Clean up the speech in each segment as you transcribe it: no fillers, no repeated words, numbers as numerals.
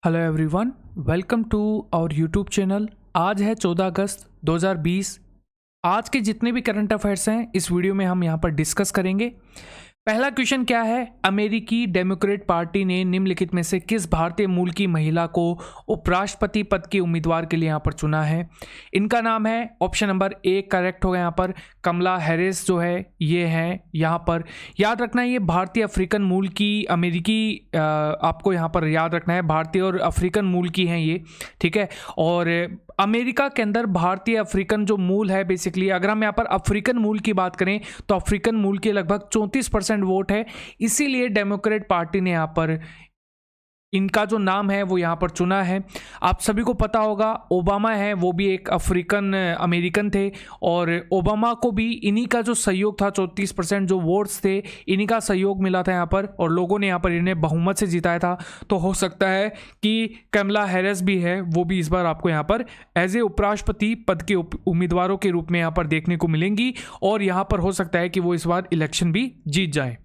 Hello everyone, welcome to our YouTube channel. आज है 14 अगस्त 2020। आज के जितने भी करंट अफेयर्स हैं इस वीडियो में हम यहाँ पर डिस्कस करेंगे। पहला क्वेश्चन क्या है, अमेरिकी डेमोक्रेट पार्टी ने निम्नलिखित में से किस भारतीय मूल की महिला को उपराष्ट्रपति पद के उम्मीदवार के लिए यहाँ पर चुना है। इनका नाम है, ऑप्शन नंबर ए करेक्ट होगा यहाँ पर, कमला हैरिस जो है ये है यहाँ पर। याद रखना है ये भारतीय अफ्रीकन मूल की अमेरिकी आपको यहाँ पर याद रखना है, भारतीय और अफ्रीकन मूल की हैं ये, ठीक है। और अमेरिका के अंदर भारतीय अफ्रीकन जो मूल है, बेसिकली अगर हम यहाँ पर अफ्रीकन मूल की बात करें तो अफ्रीकन मूल के लगभग 34% वोट है, इसीलिए डेमोक्रेट पार्टी ने यहाँ पर इनका जो नाम है वो यहाँ पर चुना है। आप सभी को पता होगा ओबामा है वो भी एक अफ्रीकन अमेरिकन थे, और ओबामा को भी इन्हीं का जो सहयोग था, 34% जो वोट्स थे इन्हीं का सहयोग मिला था यहाँ पर, और लोगों ने यहाँ पर इन्हें बहुमत से जिताया था। तो हो सकता है कि कमला हैरिस भी है वो भी इस बार आपको यहाँ पर एज ए उपराष्ट्रपति पद के उम्मीदवारों के रूप में यहाँ पर देखने को मिलेंगी, और यहाँ पर हो सकता है कि वो इस बार इलेक्शन भी जीत जाए।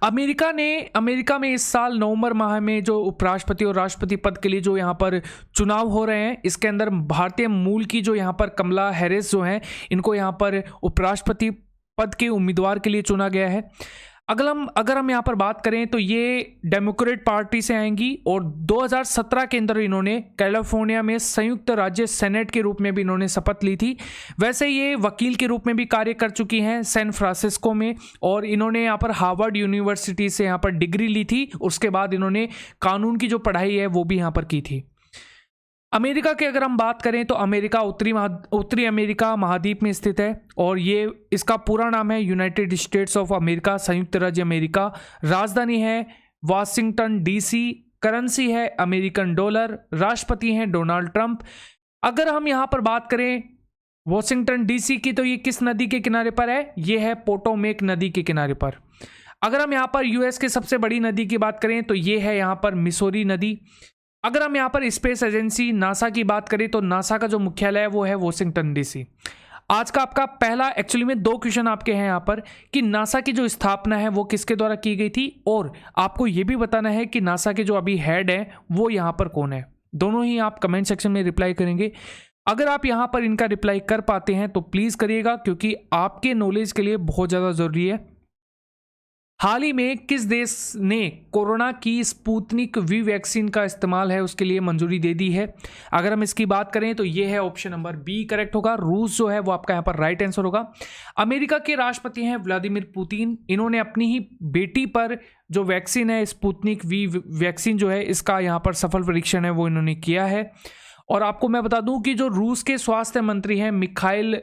अमेरिका में इस साल नवंबर माह में जो उपराष्ट्रपति और राष्ट्रपति पद के लिए जो यहाँ पर चुनाव हो रहे हैं, इसके अंदर भारतीय मूल की जो यहाँ पर कमला हैरिस जो हैं, इनको यहाँ पर उपराष्ट्रपति पद के उम्मीदवार के लिए चुना गया है। अगर हम यहाँ पर बात करें तो ये डेमोक्रेट पार्टी से आएंगी, और 2017 के अंदर इन्होंने कैलिफोर्निया में संयुक्त राज्य सेनेट के रूप में भी इन्होंने शपथ ली थी। वैसे ये वकील के रूप में भी कार्य कर चुकी हैं सैन फ्रांसिस्को में, और इन्होंने यहाँ पर हार्वर्ड यूनिवर्सिटी से यहाँ पर डिग्री ली थी। उसके बाद इन्होंने कानून की जो पढ़ाई है वो भी यहाँ पर की थी। अमेरिका की अगर हम बात करें तो अमेरिका उत्तरी अमेरिका महाद्वीप में स्थित है, और ये इसका पूरा नाम है यूनाइटेड स्टेट्स ऑफ अमेरिका, संयुक्त राज्य अमेरिका। राजधानी है वाशिंगटन डीसी, करेंसी है अमेरिकन डॉलर, राष्ट्रपति हैं डोनाल्ड ट्रंप। अगर हम यहाँ पर बात करें वाशिंगटन डीसी की तो ये किस नदी के किनारे पर है, ये है पोटोमेक नदी के किनारे पर। अगर हम यहाँ पर यूएस के सबसे बड़ी नदी की बात करें तो ये है यहाँ पर मिसौरी नदी। अगर हम यहाँ पर स्पेस एजेंसी नासा की बात करें तो नासा का जो मुख्यालय है वो है वॉशिंगटन डीसी। आज का आपका पहला, एक्चुअली में 2 क्वेश्चन आपके हैं यहाँ पर कि नासा की जो स्थापना है वो किसके द्वारा की गई थी, और आपको ये भी बताना है कि नासा के जो अभी हेड है वो यहाँ पर कौन है। दोनों ही आप कमेंट सेक्शन में रिप्लाई करेंगे। अगर आप यहाँ पर इनका रिप्लाई कर पाते हैं तो प्लीज़ करिएगा, क्योंकि आपके नॉलेज के लिए बहुत ज़्यादा ज़रूरी है। हाल ही में किस देश ने कोरोना की स्पुतनिक वी वैक्सीन का इस्तेमाल है उसके लिए मंजूरी दे दी है। अगर हम इसकी बात करें तो ये है ऑप्शन नंबर बी करेक्ट होगा, रूस जो है वो आपका यहाँ पर राइट आंसर होगा। अमेरिका के राष्ट्रपति हैं व्लादिमीर पुतिन, इन्होंने अपनी ही बेटी पर जो वैक्सीन है स्पुतनिक वी वैक्सीन जो है इसका यहाँ पर सफल परीक्षण है वो इन्होंने किया है। और आपको मैं बता दूं कि जो रूस के स्वास्थ्य मंत्री हैं मिखाइल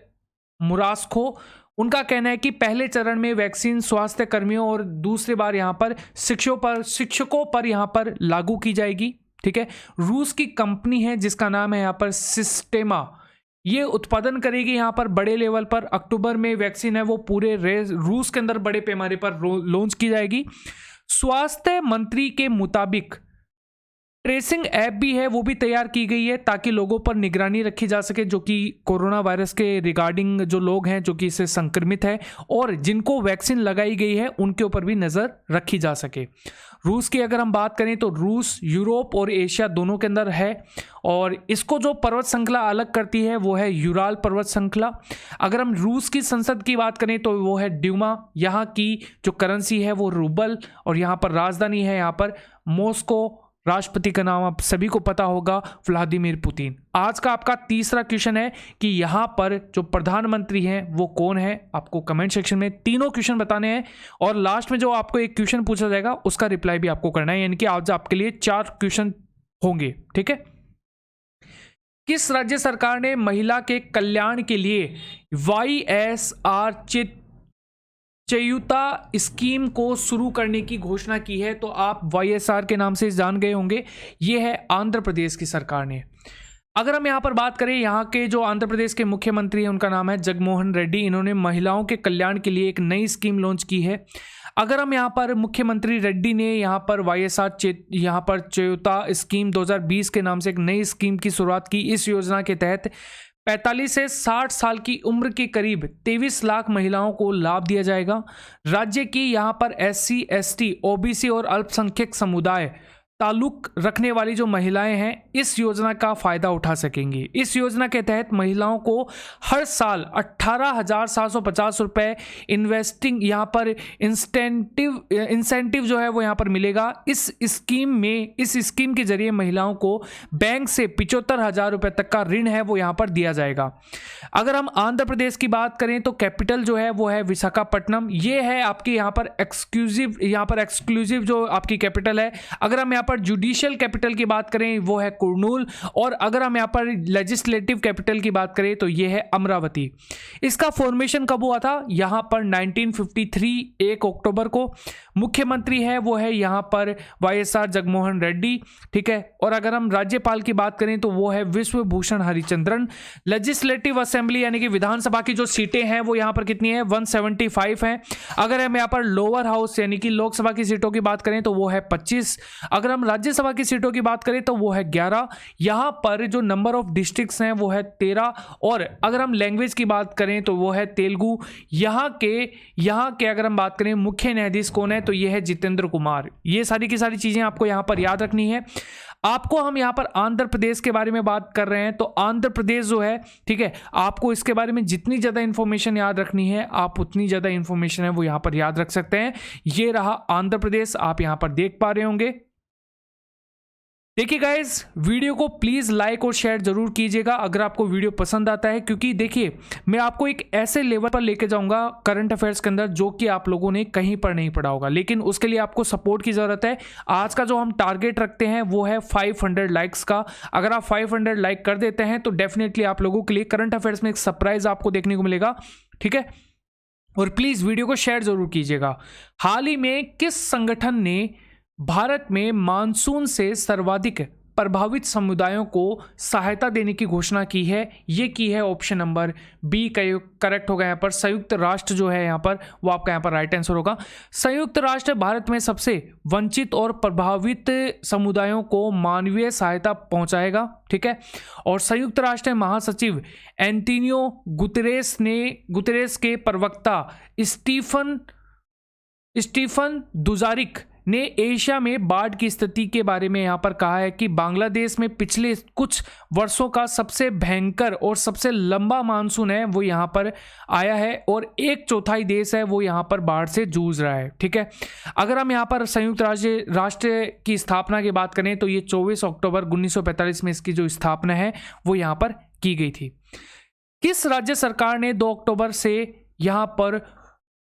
मुरास्को, उनका कहना है कि पहले चरण में वैक्सीन स्वास्थ्य कर्मियों और दूसरी बार यहाँ पर शिक्षकों पर यहाँ पर लागू की जाएगी, ठीक है। रूस की कंपनी है जिसका नाम है यहाँ पर सिस्टेमा, ये उत्पादन करेगी यहाँ पर बड़े लेवल पर। अक्टूबर में वैक्सीन है वो पूरे रूस के अंदर बड़े पैमाने पर लॉन्च की जाएगी। स्वास्थ्य मंत्री के मुताबिक ट्रेसिंग ऐप भी है वो भी तैयार की गई है ताकि लोगों पर निगरानी रखी जा सके, जो कि कोरोना वायरस के रिगार्डिंग जो लोग हैं जो कि इससे संक्रमित है और जिनको वैक्सीन लगाई गई है उनके ऊपर भी नज़र रखी जा सके। रूस की अगर हम बात करें तो रूस यूरोप और एशिया दोनों के अंदर है, और इसको जो पर्वत श्रृंखला अलग करती है वो है यूराल पर्वत श्रृंखला। अगर हम रूस की संसद की बात करें तो वो है ड्यूमा, यहाँ की जो करेंसी है वो रूबल, और यहाँ पर राजधानी है यहाँ पर मॉस्को। राष्ट्रपति का नाम आप सभी को पता होगा, व्लादिमीर पुतिन। आज का आपका तीसरा क्वेश्चन है कि यहाँ पर जो प्रधानमंत्री हैं वो कौन है। आपको कमेंट सेक्शन में तीनों क्वेश्चन बताने हैं, और लास्ट में जो आपको एक क्वेश्चन पूछा जाएगा उसका रिप्लाई भी आपको करना है, यानी कि आज आपके लिए 4 क्वेश्चन होंगे, ठीक है। किस राज्य सरकार ने महिला के कल्याण के लिए YSR चयुता स्कीम को शुरू करने की घोषणा की है? तो आप YSR के नाम से जान गए होंगे, ये है आंध्र प्रदेश की सरकार ने। अगर हम यहाँ पर बात करें, यहाँ के जो आंध्र प्रदेश के मुख्यमंत्री हैं उनका नाम है जगनमोहन रेड्डी, इन्होंने महिलाओं के कल्याण के लिए एक नई स्कीम लॉन्च की है। अगर हम यहाँ पर मुख्यमंत्री रेड्डी ने यहाँ पर YSR यहाँ पर चयुता स्कीम 2020 के नाम से एक नई स्कीम की शुरुआत की। इस योजना के तहत 45 से 60 साल की उम्र के करीब 23 लाख महिलाओं को लाभ दिया जाएगा। राज्य की यहाँ पर SC, ST, OBC और अल्पसंख्यक समुदाय ताल्लुक रखने वाली जो महिलाएं हैं इस योजना का फ़ायदा उठा सकेंगी। इस योजना के तहत महिलाओं को हर साल 18,750 रुपये इन्वेस्टिंग यहाँ पर इंसेंटिव जो है वो यहाँ पर मिलेगा। इस स्कीम के जरिए महिलाओं को बैंक से 75,000 रुपये तक का ऋण है वो यहाँ पर दिया जाएगा। अगर हम आंध्र प्रदेश की बात करें तो कैपिटल जो है वो है विशाखापट्टनम। ये है आपकी यहाँ पर एक्सक्लूसिव जो आपकी कैपिटल है। अगर हम यहाँ पर जुडिशियल कैपिटल की बात करें वो है कुर्नूल, और अगर हम यहाँ पर लेजिस्लेटिव कैपिटल की बात करें तो ये है अमरावती। इसका फॉर्मेशन कब हुआ था? यहाँ पर 1953 1 अक्टूबर को। मुख्यमंत्री है वो है यहाँ पर YSR जगनमोहन रेड्डी, ठीक है। और अगर हम राज्यपाल की बात करें तो वो है विश्वभूषण हरिचंद्रन। लेजिस्लेटिव असेंबली यानी कि विधानसभा की जो सीटें हैं वो यहाँ पर कितनी है? 175 हैं। अगर हम यहाँ पर लोअर हाउस यानी कि लोकसभा की सीटों की बात करें तो वो है 25। अगर हम राज्यसभा की सीटों की बात करें तो वो है 11। यहाँ पर जो नंबर ऑफ डिस्ट्रिक्ट्स हैं वो है 13। और अगर हम लैंग्वेज की बात करें तो वो है तेलुगु। यहाँ के अगर हम बात करें मुख्य न्यायाधीश कौन है तो ये है जितेंद्र कुमार। ये सारी की सारी चीज़ें आपको यहाँ पर याद रखनी है। आपको हम यहाँ पर आंध्र प्रदेश के बारे में बात कर रहे हैं तो आंध्र प्रदेश जो है, ठीक है, आपको इसके बारे में जितनी ज़्यादा इन्फॉर्मेशन याद रखनी है आप उतनी ज़्यादा इन्फॉर्मेशन है वो यहाँ पर याद रख सकते हैं। ये रहा आंध्र प्रदेश, आप यहाँ पर देख पा रहे होंगे। देखिए गाइज, वीडियो को प्लीज़ लाइक और शेयर जरूर कीजिएगा अगर आपको वीडियो पसंद आता है, क्योंकि देखिए मैं आपको एक ऐसे लेवल पर लेके जाऊंगा करंट अफेयर्स के अंदर जो कि आप लोगों ने कहीं पर नहीं पढ़ा होगा, लेकिन उसके लिए आपको सपोर्ट की ज़रूरत है। आज का जो हम टारगेट रखते हैं वो है 500 लाइक्स का। अगर आप 500 लाइक कर देते हैं तो डेफिनेटली आप लोगों के लिए करंट अफेयर्स में एक सरप्राइज आपको देखने को मिलेगा, ठीक है। और प्लीज़ वीडियो को शेयर जरूर कीजिएगा। हाल ही में किस संगठन ने भारत में मानसून से सर्वाधिक प्रभावित समुदायों को सहायता देने की घोषणा की है? ये की है ऑप्शन नंबर बी करेक्ट होगा। यहाँ पर संयुक्त राष्ट्र जो है यहाँ पर वो आपका यहाँ पर राइट आंसर होगा। संयुक्त राष्ट्र भारत में सबसे वंचित और प्रभावित समुदायों को मानवीय सहायता पहुंचाएगा, ठीक है। और संयुक्त राष्ट्र महासचिव एंटोनियो गुतेरेस के प्रवक्ता स्टीफन दुजारिक ने एशिया में बाढ़ की स्थिति के बारे में यहाँ पर कहा है कि बांग्लादेश में पिछले कुछ वर्षों का सबसे भयंकर और सबसे लंबा मानसून है वो यहाँ पर आया है और 1/4 देश है वो यहाँ पर बाढ़ से जूझ रहा है, ठीक है। अगर हम यहाँ पर संयुक्त राष्ट्र की स्थापना की बात करें तो ये 24 अक्टूबर 1945 में इसकी जो स्थापना है वो यहाँ पर की गई थी। किस राज्य सरकार ने 2 अक्टूबर से यहाँ पर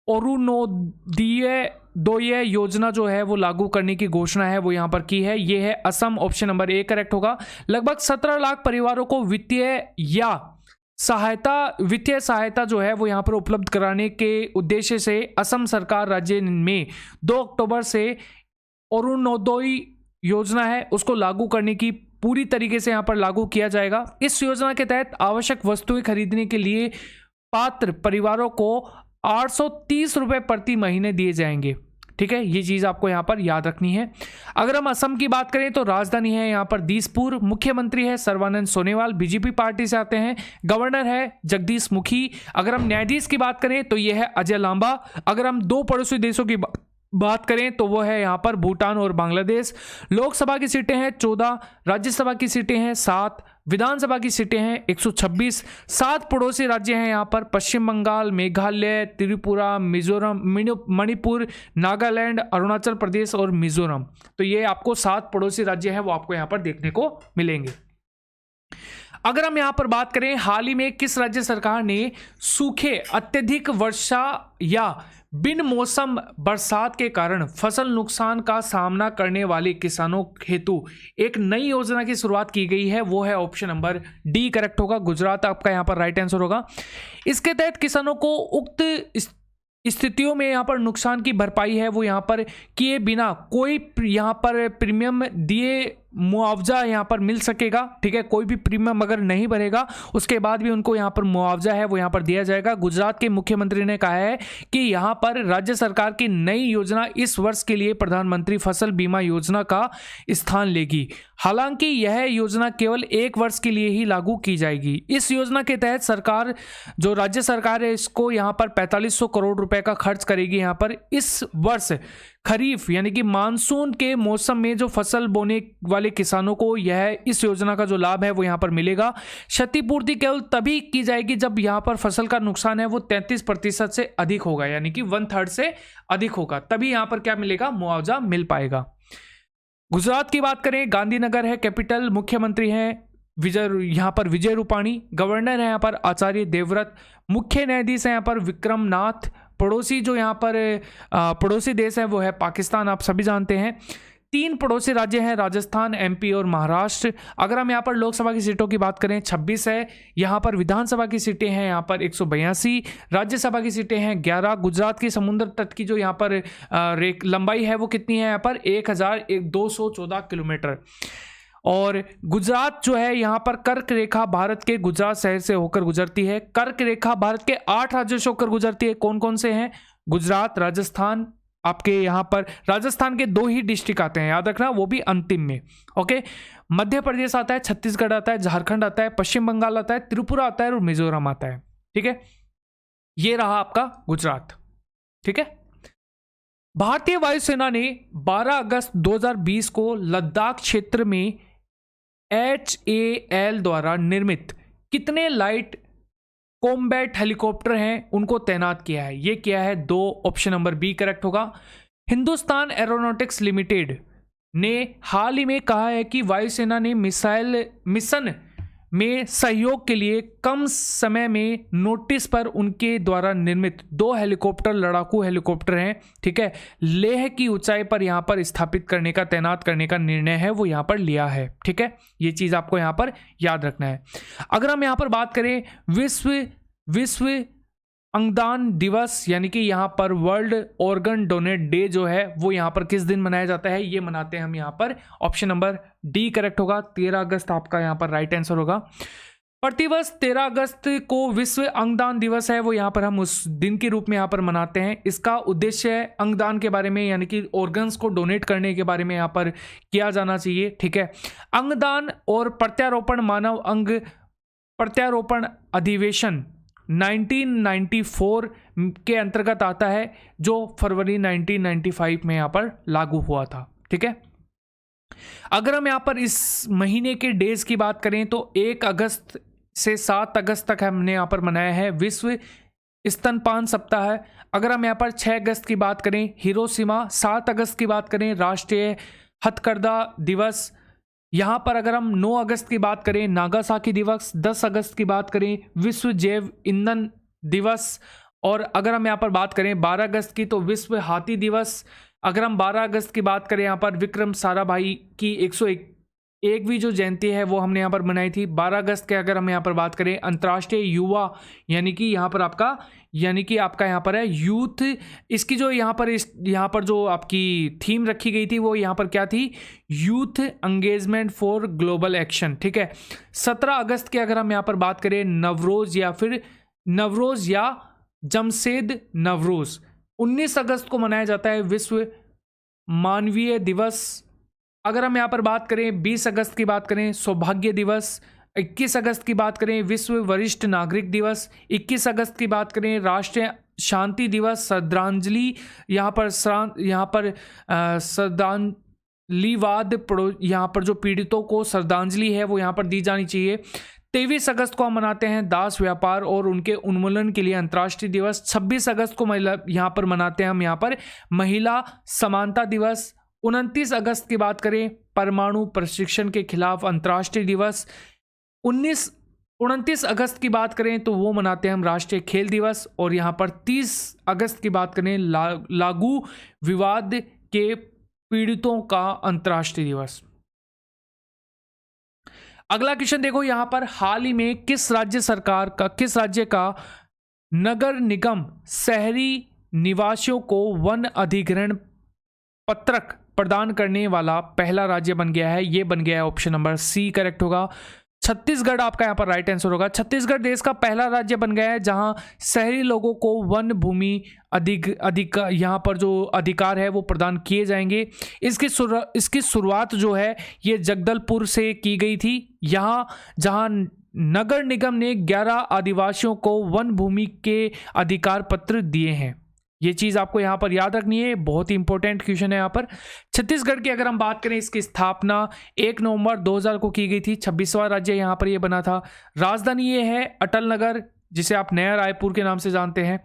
अरुणोदय योजना जो है वो लागू करने की घोषणा है वो यहाँ पर की है? ये है Assam. Option number A correct होगा। लगभग 17 लाख परिवारों को वित्तीय सहायता जो है वो यहाँ पर उपलब्ध कराने के उद्देश्य से असम सरकार राज्य में 2 अक्टूबर से अरुणोदय योजना है उसको लागू करने की पूरी तरीके से यहाँ पर लागू किया जाएगा। इस योजना के तहत आवश्यक वस्तुएं खरीदने के लिए पात्र परिवारों को 830 रुपये प्रति महीने दिए जाएंगे, ठीक है। ये चीज़ आपको यहाँ पर याद रखनी है। अगर हम असम की बात करें तो राजधानी है यहाँ पर दिसपुर। मुख्यमंत्री है सर्बानंद सोनोवाल, बीजेपी पार्टी से आते हैं। गवर्नर है जगदीश मुखी। अगर हम न्यायाधीश की बात करें तो ये है अजय लांबा। अगर हम 2 पड़ोसी देशों की बात करें तो वो है यहाँ पर भूटान और बांग्लादेश। लोकसभा की सीटें हैं 14, राज्यसभा की सीटें हैं 7, विधानसभा की सीटें हैं 126। 7 पड़ोसी राज्य हैं यहाँ पर पश्चिम बंगाल, मेघालय, त्रिपुरा, मिजोरम, मणिपुर, नागालैंड, अरुणाचल प्रदेश और मिजोरम। तो ये आपको 7 पड़ोसी राज्य हैं वो आपको यहाँ पर देखने को मिलेंगे। अगर हम यहाँ पर बात करें हाल ही में किस राज्य सरकार ने सूखे, अत्यधिक वर्षा या बिन मौसम बरसात के कारण फसल नुकसान का सामना करने वाले किसानों हेतु एक नई योजना की शुरुआत की गई है? वो है ऑप्शन नंबर डी करेक्ट होगा। गुजरात आपका यहाँ पर राइट आंसर होगा। इसके तहत किसानों को उक्त स्थितियों में यहाँ पर नुकसान की भरपाई है वो यहाँ पर किए बिना कोई यहाँ पर प्रीमियम दिए मुआवजा यहाँ पर मिल सकेगा, ठीक है। कोई भी प्रीमियम अगर नहीं भरेगा उसके बाद भी उनको यहाँ पर मुआवजा है वो यहाँ पर दिया जाएगा। गुजरात के मुख्यमंत्री ने कहा है कि यहाँ पर राज्य सरकार की नई योजना इस वर्ष के लिए प्रधानमंत्री फसल बीमा योजना का स्थान लेगी। हालांकि यह योजना केवल 1 वर्ष के लिए ही लागू की जाएगी। इस योजना के तहत सरकार जो राज्य सरकार है इसको यहाँ पर 4500 करोड़ रुपए रुपए का खर्च करेगी यहाँ पर इस वर्ष खरीफ यानी कि मानसून के मौसम में जो फसल बोने वाले किसानों को यह इस योजना का जो लाभ है वो यहाँ पर मिलेगा। क्षतिपूर्ति केवल तभी की जाएगी जब यहाँ पर फसल का नुकसान है वो 33% से अधिक होगा, यानी कि 1/3 से अधिक होगा, तभी यहाँ पर क्या मिलेगा, मुआवजा मिल पाएगा। गुजरात की बात करें, गांधीनगर है कैपिटल, मुख्यमंत्री हैं यहाँ पर विजय रूपाणी, गवर्नर है यहाँ पर आचार्य देवव्रत, मुख्य न्यायाधीश है यहाँ पर विक्रम नाथ, पड़ोसी जो यहाँ पर पड़ोसी देश है वो है पाकिस्तान, आप सभी जानते हैं। 3 पड़ोसी राज्य हैं राजस्थान, एमपी और महाराष्ट्र। अगर हम यहाँ पर लोकसभा की सीटों की बात करें 26 है, यहाँ पर विधानसभा की सीटें हैं यहाँ पर 182, राज्यसभा की सीटें हैं 11। गुजरात की समुद्र तट की जो यहाँ पर लंबाई है वो कितनी है यहाँ पर 1214 किलोमीटर। और गुजरात जो है यहाँ पर कर्क रेखा भारत के गुजरात शहर से होकर गुजरती है। कर्क रेखा भारत के 8 राज्यों से होकर गुजरती है। कौन कौन से हैं? गुजरात, राजस्थान, आपके यहाँ पर राजस्थान के 2 ही डिस्ट्रिक्ट आते हैं, याद रखना, वो भी अंतिम में। ओके, मध्य प्रदेश आता है, छत्तीसगढ़ आता है, झारखंड आता है, पश्चिम बंगाल आता है, त्रिपुरा आता है और मिजोरम आता है। ठीक है, ये रहा आपका गुजरात। ठीक है, भारतीय वायुसेना ने 12 अगस्त 2020 को लद्दाख क्षेत्र में HAL द्वारा निर्मित कितने लाइट कॉम्बैट हेलीकॉप्टर हैं उनको तैनात किया है? ये किया है 2, ऑप्शन नंबर बी करेक्ट होगा। हिंदुस्तान एरोनॉटिक्स लिमिटेड ने हाल ही में कहा है कि वायुसेना ने मिशन में सहयोग के लिए कम समय में नोटिस पर उनके द्वारा निर्मित 2 हेलीकॉप्टर लड़ाकू हेलीकॉप्टर हैं, ठीक है, लेह की ऊंचाई पर यहाँ पर स्थापित करने का, तैनात करने का निर्णय है वो यहाँ पर लिया है। ठीक है, ये चीज़ आपको यहाँ पर याद रखना है। अगर हम यहाँ पर बात करें विश्व अंगदान दिवस यानी कि यहाँ पर वर्ल्ड ऑर्गन डोनेट डे जो है वो यहाँ पर किस दिन मनाया जाता है? ये मनाते हैं हम यहाँ पर, ऑप्शन नंबर डी करेक्ट होगा, 13 अगस्त आपका यहाँ पर राइट आंसर होगा। प्रतिवर्ष 13 अगस्त को विश्व अंगदान दिवस है वो यहाँ पर हम उस दिन के रूप में यहाँ पर मनाते हैं। इसका उद्देश्य है अंगदान के बारे में, यानी कि ऑर्गन्स को डोनेट करने के बारे में यहाँ पर किया जाना चाहिए। ठीक है, अंगदान और प्रत्यारोपण मानव अंग प्रत्यारोपण अधिवेशन 1994 के अंतर्गत आता है जो फरवरी 1995 में यहाँ पर लागू हुआ था। ठीक है, अगर हम यहाँ पर इस महीने के डेज की बात करें तो 1 अगस्त से 7 अगस्त तक हमने यहाँ पर मनाया है विश्व स्तनपान सप्ताह है। अगर हम यहाँ पर 6 अगस्त की बात करें हिरोशिमा, 7 अगस्त की बात करें राष्ट्रीय हथकरघा दिवस, यहाँ पर अगर हम 9 अगस्त की बात करें नागासाकी दिवस, 10 अगस्त की बात करें विश्व जैव ईंधन दिवस, और अगर हम यहाँ पर बात करें 12 अगस्त की तो विश्व हाथी दिवस। अगर हम 12 अगस्त की बात करें यहाँ पर विक्रम साराभाई की 101वीं जो जयंती है वो हमने यहाँ पर मनाई थी। 12 अगस्त के अगर हम यहाँ पर बात करें अंतर्राष्ट्रीय युवा यानी कि यहाँ पर आपका यहाँ पर है यूथ, इसकी जो यहाँ पर जो आपकी थीम रखी गई थी वो यहाँ पर क्या थी? Youth engagement for global action. ठीक है, 17 अगस्त के अगर हम यहाँ पर बात करें नवरोज या जमशेद नवरोज। 19 अगस्त को मनाया जाता है विश्व मानवीय दिवस। अगर हम यहाँ पर बात करें 20 अगस्त की बात करें सौभाग्य दिवस। 21 अगस्त की बात करें विश्व वरिष्ठ नागरिक दिवस। 21 अगस्त की बात करें राष्ट्रीय शांति दिवस। श्रद्धांजलि यहाँ पर श्रद्धांजलिवाद यहाँ पर जो पीड़ितों को श्रद्धांजलि है वो यहाँ पर दी जानी चाहिए। 23 अगस्त को हम मनाते हैं दास व्यापार और उनके उन्मूलन के लिए अंतर्राष्ट्रीय दिवस। 26 अगस्त को यहाँ पर मनाते हैं हम यहाँ पर महिला समानता दिवस। 29 अगस्त की बात करें परमाणु प्रशिक्षण के खिलाफ अंतर्राष्ट्रीय दिवस। 29 अगस्त की बात करें तो वो मनाते हैं हम राष्ट्रीय खेल दिवस। और यहाँ पर 30 अगस्त की बात करें लागू विवाद के पीड़ितों का अंतर्राष्ट्रीय दिवस। अगला क्वेश्चन देखो, यहाँ पर हाल ही में किस राज्य का नगर निगम शहरी निवासियों को वन अधिग्रहण पत्रक प्रदान करने वाला पहला राज्य बन गया है? ये बन गया है, ऑप्शन नंबर सी करेक्ट होगा। छत्तीसगढ़ आपका यहाँ पर राइट आंसर होगा। छत्तीसगढ़ देश का पहला राज्य बन गया है जहां शहरी लोगों को वन भूमि यहाँ पर जो अधिकार है वो प्रदान किए जाएंगे। इसकी शुरुआत जो है ये जगदलपुर से की गई थी, यहाँ जहां नगर निगम ने 11 आदिवासियों को वन भूमि के अधिकार पत्र दिए हैं। ये चीज़ आपको यहाँ पर याद रखनी है, बहुत ही इंपॉर्टेंट क्वेश्चन है यहाँ पर। छत्तीसगढ़ की अगर हम बात करें, इसकी स्थापना 1 नवंबर 2000 को की गई थी। 26वां राज्य यहाँ पर ये बना था। राजधानी ये है अटल नगर, जिसे आप नया रायपुर के नाम से जानते हैं।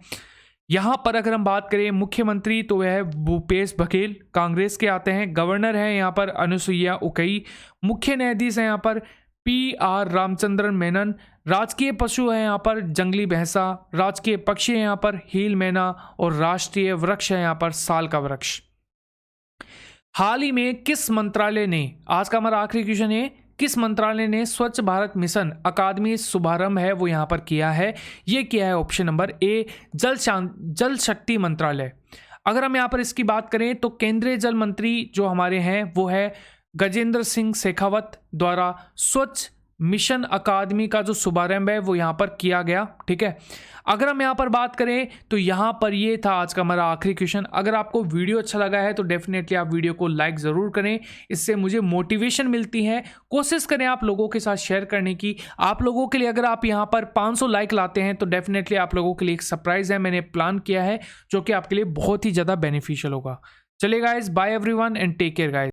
यहाँ पर अगर हम बात करें मुख्यमंत्री, तो वह है भूपेश बघेल, कांग्रेस के आते हैं। गवर्नर हैं यहाँ पर अनुसुईया उकई। मुख्य न्यायाधीश हैं यहाँ पर PR रामचंद्रन मेनन। राजकीय पशु है यहाँ पर जंगली भैंसा। राजकीय पक्षी है यहाँ पर हील मैना। और राष्ट्रीय वृक्ष है यहाँ पर साल का वृक्ष। हाल ही में किस मंत्रालय ने, आज का हमारा आखिरी क्वेश्चन है, किस मंत्रालय ने स्वच्छ भारत मिशन अकादमी शुभारंभ है वो यहाँ पर किया है? ये किया है ऑप्शन नंबर ए, जल शक्ति मंत्रालय। अगर हम यहाँ पर इसकी बात करें तो केंद्रीय जल मंत्री जो हमारे हैं वो है गजेंद्र सिंह शेखावत द्वारा स्वच्छ मिशन अकादमी का जो शुभारंभ है वो यहाँ पर किया गया। ठीक है, अगर हम यहाँ पर बात करें तो यहाँ पर ये था आज का हमारा आखिरी क्वेश्चन। अगर आपको वीडियो अच्छा लगा है तो डेफिनेटली आप वीडियो को लाइक ज़रूर करें, इससे मुझे मोटिवेशन मिलती है। कोशिश करें आप लोगों के साथ शेयर करने की। आप लोगों के लिए अगर आप यहाँ पर 500 लाइक लाते हैं तो डेफिनेटली आप लोगों के लिए एक सरप्राइज़ है, मैंने प्लान किया है, जो कि आपके लिए बहुत ही ज़्यादा बेनिफिशियल होगा। चलिए guys, bye everyone and take care guys.